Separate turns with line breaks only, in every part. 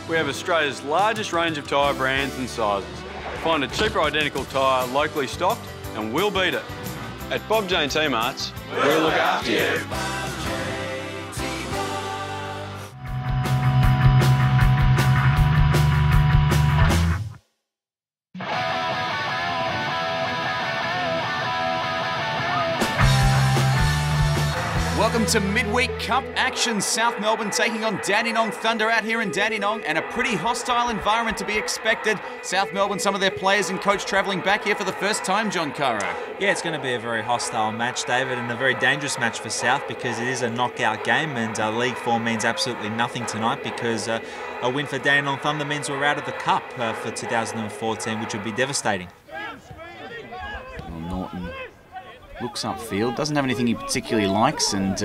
we have Australia's largest range of tyre brands and sizes. Find a cheaper identical tyre locally stocked and we'll beat it. At Bob Jane T-Marts, we'll look after you.
Welcome to midweek cup action. South Melbourne taking on Dandenong Thunder out here in Dandenong, and a pretty hostile environment to be expected. South Melbourne, some of their players and coach travelling back here for the first time, John Caro.
Yeah, it's going to be a very hostile match, David, and a very dangerous match for South because it is a knockout game, and league form means absolutely nothing tonight because a win for Dandenong Thunder means we're out of the cup for 2014, which would be devastating.
Well, Norton looks upfield, doesn't have anything he particularly likes, and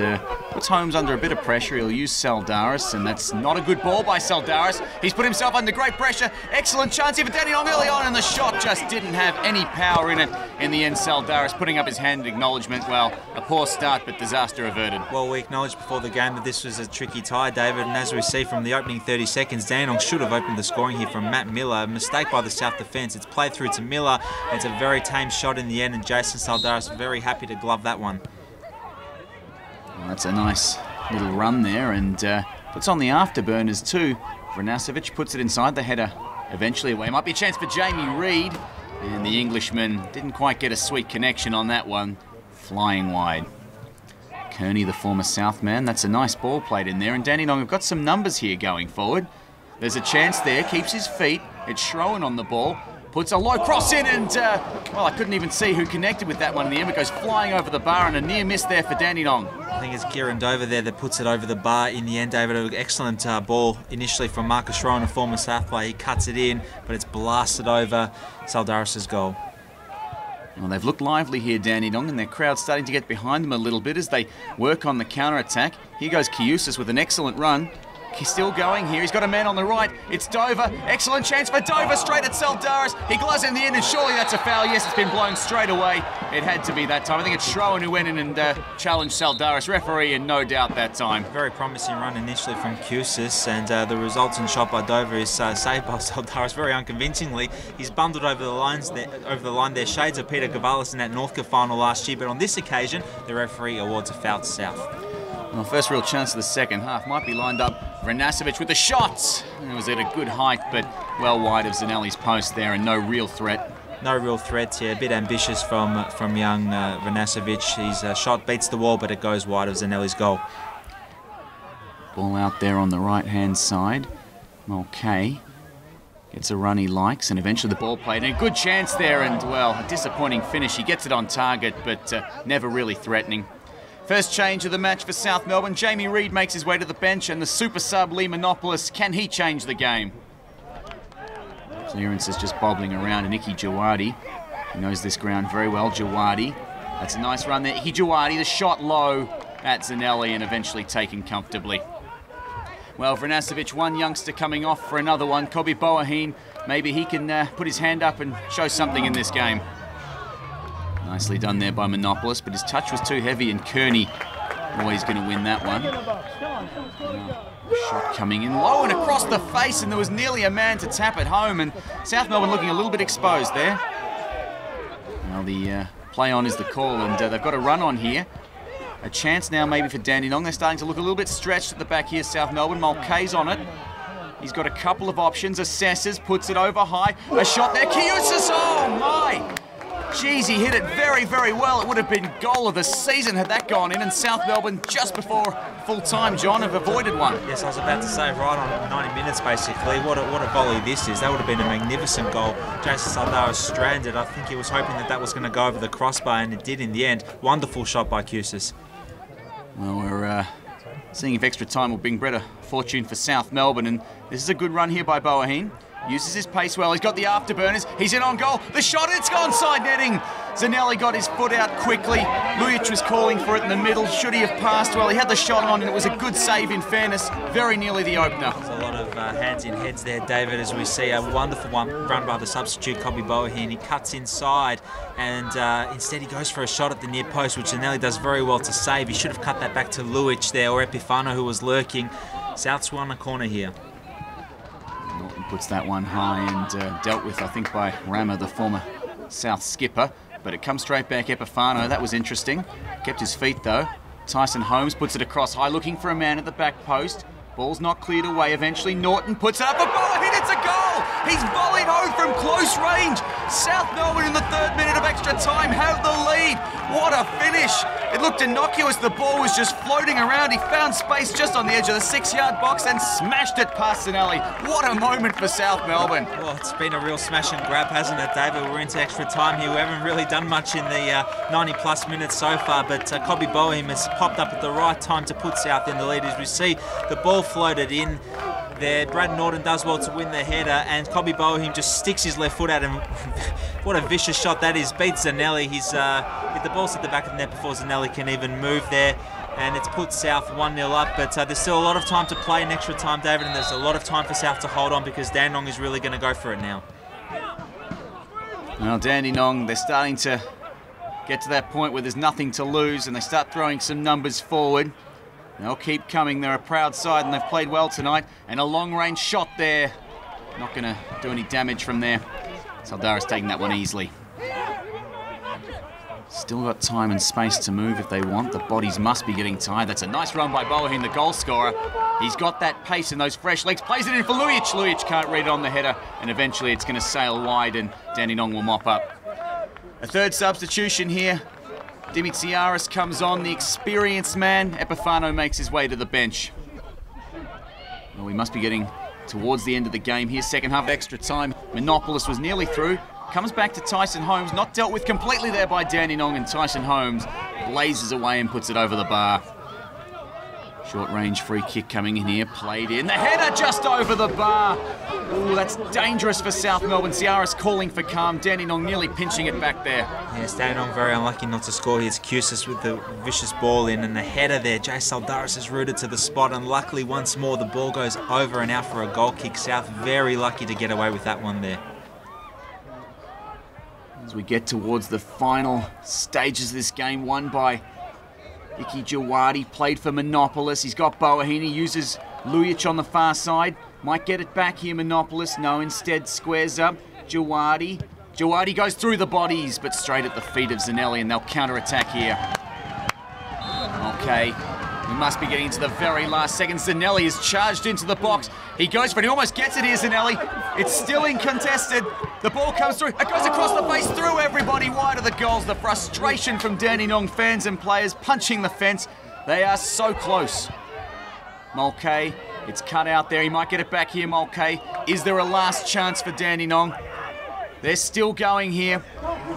puts Holmes under a bit of pressure. He'll use Saldaris, and that's not a good ball by Saldaris. He's put himself under great pressure. Excellent chance here for Dandenong early on, and the shot just didn't have any power in it. In the end, Saldaris putting up his hand in acknowledgement. Well, a poor start, but disaster averted.
Well, we acknowledged before the game that this was a tricky tie, David, and as we see from the opening 30 seconds, Dandenong should have opened the scoring here from Matt Miller. A mistake by the South defence. It's played through to Miller. It's a very tame shot in the end, and Jason Saldaris very happy to glove that one.
Well, that's a nice little run there, and puts on the afterburners too. Vranasevic puts it inside the header. Eventually away. Might be a chance for Jamie Reid. And the Englishman didn't quite get a sweet connection on that one. Flying wide. Kearney, the former Southman. That's a nice ball played in there. And Dandenong have got some numbers here going forward. There's a chance there. Keeps his feet. It's Schroen on the ball. Puts a low cross in, and, well, I couldn't even see who connected with that one in the end. It goes flying over the bar, and a near miss there for Dandenong.
I think it's Kieran Dover there that puts it over the bar in the end, David. An excellent ball initially from Marcus Schroen, a former South player. He cuts it in, but it's blasted over Saldaris' goal.
Well, they've looked lively here, Dandenong, and their crowd's starting to get behind them a little bit as they work on the counter-attack. Here goes Kiusis with an excellent run. He's still going here. He's got a man on the right. It's Dover. Excellent chance for Dover. Straight at Saldaris. He gloves in the end, and surely that's a foul. Yes, it's been blown straight away. It had to be that time. I think it's Schroen who went in and challenged Saldaris. Referee in no doubt that time. Very
promising run initially from Kiusis, and the resultant shot by Dover is saved by Saldaris very unconvincingly. He's bundled over the line there. Shades of Peter Gavalis in that Northcote final last year, but on this occasion, the referee awards a foul to South.
Well, first real chance of the second half. Might be lined up. Vranasevic with the shots. It was at a good height, but well wide of Zanelli's post there, and no real threat.
No real threat here. A bit ambitious from young Vranasevic. His shot beats the wall, but it goes wide of Zanelli's goal.
Ball out there on the right-hand side. Okay. Gets a run he likes, and eventually the ball played. And a good chance there, and, well, a disappointing finish. He gets it on target, but never really threatening. First change of the match for South Melbourne. Jamie Reid makes his way to the bench, and the super sub Lee Monopoulos, can he change the game? Clearance is just bobbling around, and Icky Jawadi, he knows this ground very well. Jawadi, that's a nice run there. Icky Jawadi, the shot low at Zanelli, and eventually taken comfortably. Well, Vranasevic, one youngster coming off for another one. Kobe Boaheen, maybe he can put his hand up and show something in this game. Nicely done there by Monopoulos, but his touch was too heavy, and Kearney always going to win that one. Shot coming in low and across the face, and there was nearly a man to tap it home, and South Melbourne looking a little bit exposed there. Well, the play on is the call, and they've got a run on here. A chance now maybe for Dandenong. They're starting to look a little bit stretched at the back here, South Melbourne. Mulcahy's on it. He's got a couple of options. Assesses, puts it over high. A shot there. Kiusis, oh my! Jeez, he hit it very, very well. It would have been goal of the season had that gone in, and South Melbourne, just before full time, John, have avoided one.
Yes, I was about to say, right on 90 minutes, basically. What a volley this is. That would have been a magnificent goal. Jason Saldaris stranded. I think he was hoping that was going to go over the crossbar, and it did in the end. Wonderful shot by Kiusis.
Well, we're seeing if extra time will bring better fortune for South Melbourne, and this is a good run here by Boaheen. Uses his pace well. He's got the afterburners. He's in on goal. The shot, it's gone side netting. Zanelli got his foot out quickly. Lujic was calling for it in the middle. Should he have passed? Well, he had the shot on, and it was a good save in fairness. Very nearly the opener.
There's a lot of hands in heads there, David, as we see a wonderful one run by the substitute, Kobe Boaheen. He cuts inside, and instead he goes for a shot at the near post, which Zanelli does very well to save. He should have cut that back to Lujic there, or Epifano, who was lurking. South's won a corner here.
Norton puts that one high and dealt with, I think, by Rama, the former South skipper. But it comes straight back Epifano. That was interesting. Kept his feet, though. Tyson Holmes puts it across high, looking for a man at the back post. Ball's not cleared away. Eventually, Norton puts it up for goal. Hit, it's a goal! He's volleyed home from close range. South Melbourne in the 3rd minute of extra time have the lead. What a finish! It looked innocuous. The ball was just floating around. He found space just on the edge of the 6-yard box and smashed it past Sinelli. What a moment for South Melbourne.
Well, it's been a real smash and grab, hasn't it, David? We're into extra time here. We haven't really done much in the 90-plus minutes so far, but Cobby Boehm has popped up at the right time to put South in the lead. As we see, the ball floated in there. Brad Norton does well to win the header, and Cobby Boehm just sticks his left foot at him. What a vicious shot that is. Beats Zanelli. He's the ball's at the back of the net before Zanelli can even move there, and it's put South 1-0 up. But there's still a lot of time to play in extra time, David, and there's a lot of time for South to hold on because Dandenong is really going to go for it now.
Well, Dandenong, they're starting to get to that point where there's nothing to lose, and they start throwing some numbers forward. They'll keep coming. They're a proud side and they've played well tonight. And a long-range shot there. Not going to do any damage from there. Saldaris taking that one easily. Still got time and space to move if they want. The bodies must be getting tired. That's a nice run by Boahin, the goal scorer. He's got that pace and those fresh legs. Plays it in for Lujic. Lujic can't read it on the header. And eventually it's going to sail wide and Dandenong will mop up. A 3rd substitution here. Dimitriaris comes on, the experienced man. Epifano makes his way to the bench. Well, we must be getting towards the end of the game here. 2nd half extra time. Monopolis was nearly through. Comes back to Tyson Holmes. Not dealt with completely there by Dandenong, and Tyson Holmes blazes away and puts it over the bar. Short range free kick coming in here. Played in. The header just over the bar. Ooh, that's dangerous for South Melbourne. Ciaris calling for calm. Dandenong nearly pinching it back there.
Yes, Dandenong very unlucky not to score here. It's Cusis with the vicious ball in, and the header there. Jay Saldaris is rooted to the spot, and luckily once more the ball goes over and out for a goal kick. South very lucky to get away with that one there.
As we get towards the final stages of this game, won by Iki Jawadi, played for Monopolis. He's got Boahin. He uses Lujic on the far side. Might get it back here, Monopolis. No, instead squares up. Jawadi. Jawadi goes through the bodies, but straight at the feet of Zanelli, and they'll counter-attack here. Okay, we must be getting to the very last seconds. Zanelli is charged into the box. He goes for it. He almost gets it here, Zanelli. It's still uncontested. The ball comes through. It goes across the face, through everybody, wide of the goals. The frustration from Dandenong fans and players punching the fence. They are so close. Mulcahy, it's cut out there. He might get it back here, Mulcahy. Is there a last chance for Dandenong? They're still going here.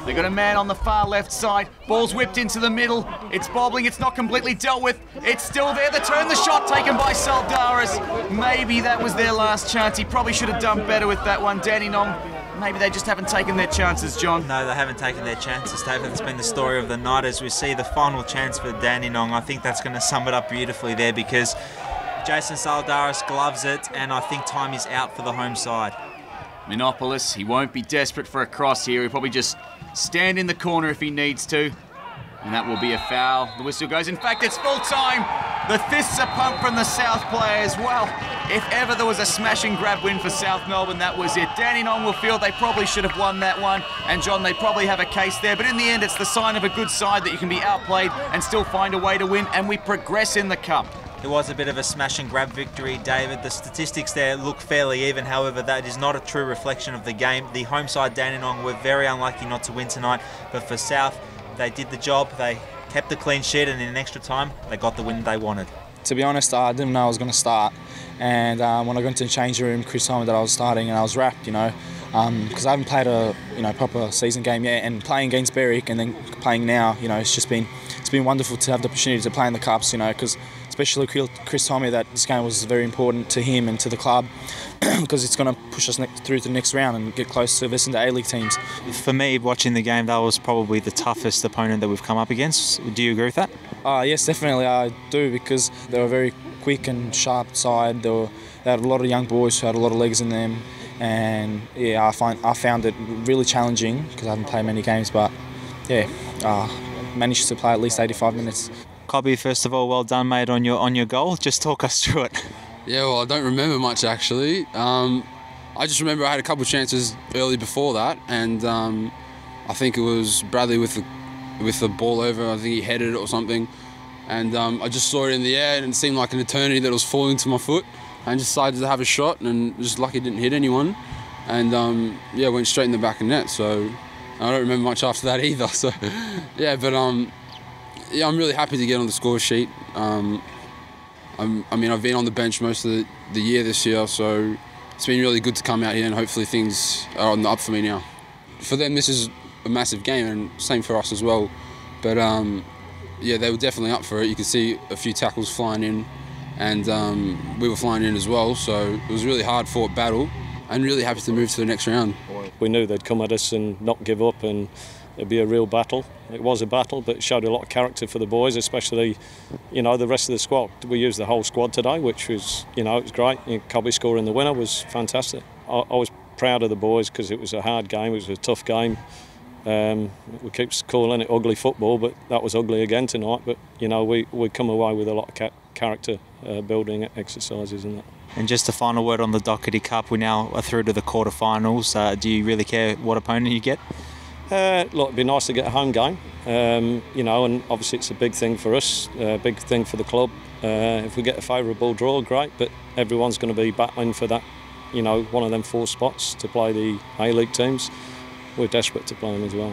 They've got a man on the far left side. Ball's whipped into the middle. It's bobbling. It's not completely dealt with. It's still there. The turn, the shot taken by Saldaris. Maybe that was their last chance. He probably should have done better with that one. Dandenong, maybe they just haven't taken their chances, John.
No, they haven't taken their chances, David. It's been the story of the night as we see the final chance for Dandenong. I think that's going to sum it up beautifully there because Jason Saldaris gloves it, and I think time is out for the home side.
Monopolis, he won't be desperate for a cross here. He'll probably just stand in the corner if he needs to. And that will be a foul. The whistle goes. In fact, it's full time. The fists are pumped from the South players. Well, if ever there was a smash and grab win for South Melbourne, that was it. Dandenong will feel they probably should have won that one. And John, they probably have a case there. But in the end, it's the sign of a good side that you can be outplayed and still find a way to win. And we progress in the cup.
It was a bit of a smash and grab victory, David. The statistics there look fairly even. However, that is not a true reflection of the game. The home side, Dandenong, were very unlucky not to win tonight. But for South, they did the job. They kept the clean sheet, and in extra time, they got the win they wanted.
To be honest, I didn't know I was going to start. And when I got into the change room, Chris told me that I was starting, and I was wrapped, because I haven't played a proper season game yet. And playing against Berwick and then playing now, it's been wonderful to have the opportunity to play in the cups, because especially Chris told me that this game was very important to him and to the club because it's going to push us through to the next round and get close to the A-League teams.
For me, watching the game, that was probably the toughest opponent that we've come up against. Do you agree with that?
Yes, definitely I do, because they were very quick and sharp side. They had a lot of young boys who had a lot of legs in them, and yeah, I found it really challenging because I haven't played many games, but yeah, managed to play at least 85 minutes.
Cobby, first of all, well done, mate, on your goal. Just talk us through it.
Yeah, well, I don't remember much actually. I just remember I had a couple of chances early before that, and I think it was Bradley with the ball over. I think he headed it or something, and I just saw it in the air, and it seemed like an eternity that it was falling to my foot. I just decided to have a shot, and just lucky it didn't hit anyone, and yeah, went straight in the back of net. So I don't remember much after that either. So yeah, but yeah, I'm really happy to get on the score sheet. I mean, I've been on the bench most of the year this year, so it's been really good to come out here, and hopefully things are on the up for me now. For them, this is a massive game, and same for us as well. But yeah, they were definitely up for it. You could see a few tackles flying in, and we were flying in as well. So it was a really hard-fought battle, and really happy to move to the next round.
We knew they'd come at us and not give up, and it'd be a real battle. It was a battle, but it showed a lot of character for the boys, especially, you know, the rest of the squad. We used the whole squad today, which was, you know, it was great. Cobby scoring the winner was fantastic. I was proud of the boys because it was a hard game, it was a tough game. We keep calling it ugly football, but that was ugly again tonight. But, you know, we come away with a lot of character building exercises and that.
And just a final word on the Dockerty Cup. We now are through to the quarterfinals. Do you really care what opponent you get?
Look, it'd be nice to get a home game, you know, and obviously it's a big thing for us, a big thing for the club. If we get a favourable draw, great, but everyone's going to be battling for that, you know, one of them 4 spots to play the A-League teams. We're desperate to play them as well.